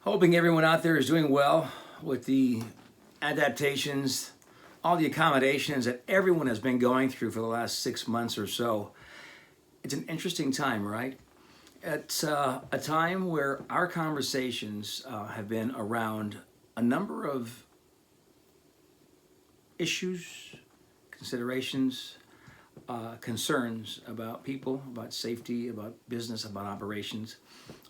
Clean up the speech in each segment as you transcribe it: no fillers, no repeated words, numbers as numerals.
Hoping everyone out there is doing well with the adaptations, all the accommodations that everyone has been going through for the last 6 months or so. It's an interesting time, right? It's a time where our conversations have been around a number of issues, considerations, concerns about people, about safety, about business, about operations.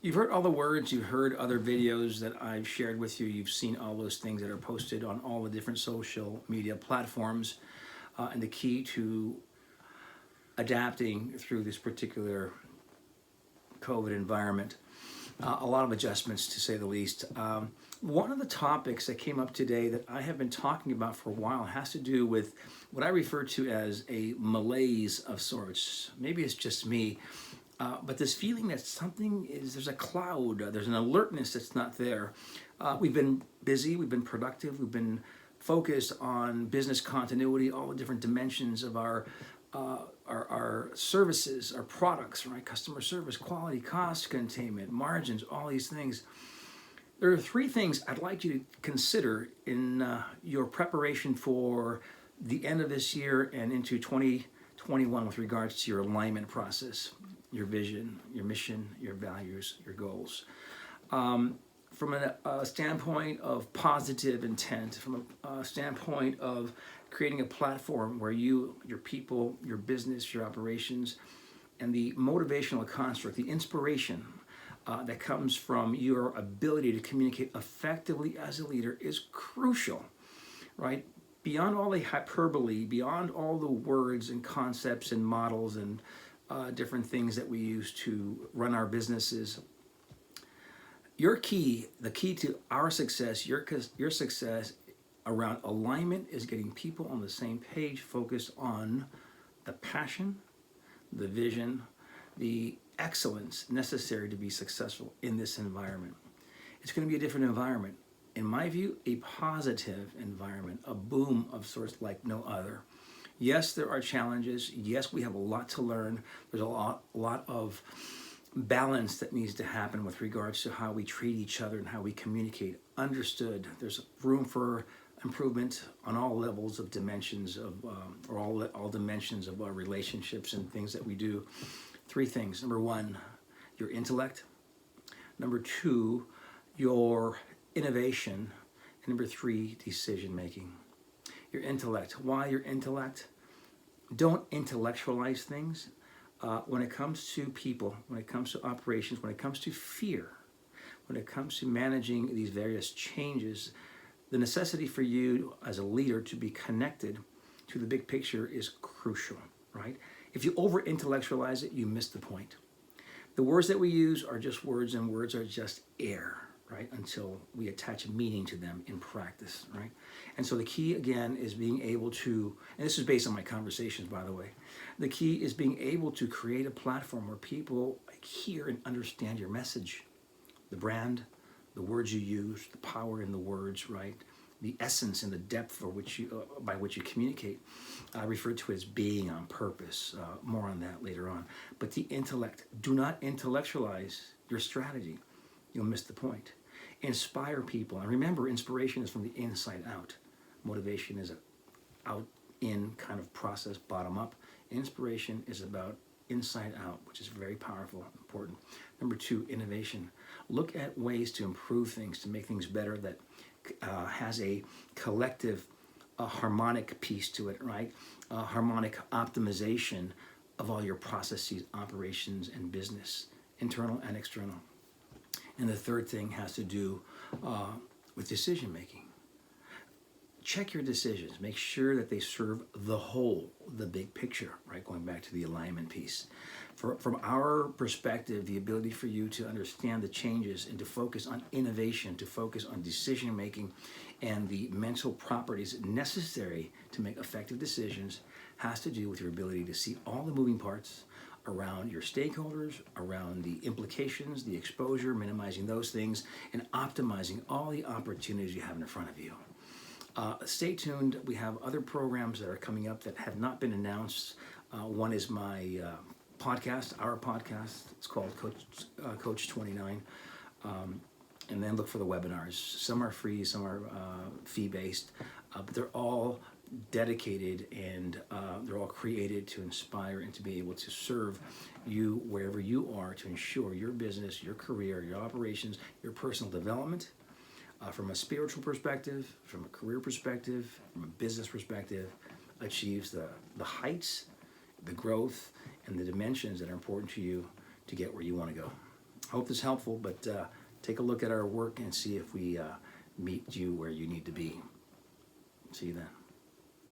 You've heard all the words, you've heard other videos that I've shared with you, you've seen all those things that are posted on all the different social media platforms, and the key to adapting through this particular COVID environment. A lot of adjustments, to say the least. One of the topics that came up today that I have been talking about for a while has to do with what I refer to as a malaise of sorts. Maybe it's just me, but this feeling that there's a cloud, there's an alertness that's not there. We've been busy, we've been productive, we've been focused on business continuity, all the different dimensions of our services, our products, right? Customer service, quality, cost containment, margins, all these things. There are three things I'd like you to consider in your preparation for the end of this year and into 2021 with regards to your alignment process, your vision, your mission, your values, your goals. From a standpoint of positive intent, from a standpoint of creating a platform where you, your people, your business, your operations, and the motivational construct, the inspiration that comes from your ability to communicate effectively as a leader is crucial, right? Beyond all the hyperbole, beyond all the words and concepts and models and different things that we use to run our businesses, the key to our success, your success around alignment is getting people on the same page, focused on the passion, the vision, the excellence necessary to be successful in this environment. It's going to be a different environment. In my view, a positive environment, a boom of sorts like no other. Yes, there are challenges. Yes, we have a lot to learn. There's a lot of balance that needs to happen with regards to how we treat each other and how we communicate. Understood. There's room for improvement on all levels of dimensions of, or all dimensions of our relationships and things that we do. Three things. Number one, your intellect. Number two, your innovation. And number three, decision making. Your intellect. Why your intellect? Don't intellectualize things. When it comes to people, when it comes to operations, when it comes to fear, when it comes to managing these various changes, the necessity for you as a leader to be connected to the big picture is crucial, right? If you over-intellectualize it, you miss the point. The words that we use are just words, and words are just air, right? Until we attach meaning to them in practice, right? And so the key, again, is being able to, and this is based on my conversations, by the way, the key is being able to create a platform where people hear and understand your message, the brand, the words you use, the power in the words, right? The essence and the depth for by which you communicate. I refer to it as being on purpose. More on that later on. But the intellect, do not intellectualize your strategy. You'll miss the point. Inspire people. And remember, inspiration is from the inside out. Motivation is an out-in kind of process, bottom up. Inspiration is about inside out, which is very powerful, important. Number two, innovation. Look at ways to improve things, to make things better that has a collective harmonic piece to it, right? Harmonic optimization of all your processes, operations, and business, internal and external. And the third thing has to do with decision making. Check your decisions. Make sure that they serve the whole, the big picture, right? Going back to the alignment piece. From our perspective, the ability for you to understand the changes and to focus on innovation, to focus on decision making and the mental properties necessary to make effective decisions has to do with your ability to see all the moving parts around your stakeholders, around the implications, the exposure, minimizing those things, and optimizing all the opportunities you have in front of you. Stay tuned. We have other programs that are coming up that have not been announced. One is my podcast, our podcast. It's called Coach 29. And then look for the webinars. Some are free, some are fee-based, but they're all dedicated and they're all created to inspire and to be able to serve you wherever you are to ensure your business, your career, your operations, your personal development from a spiritual perspective, from a career perspective, from a business perspective, achieves the heights, the growth, and the dimensions that are important to you to get where you want to go. I hope this is helpful, but take a look at our work and see if we meet you where you need to be. See you then.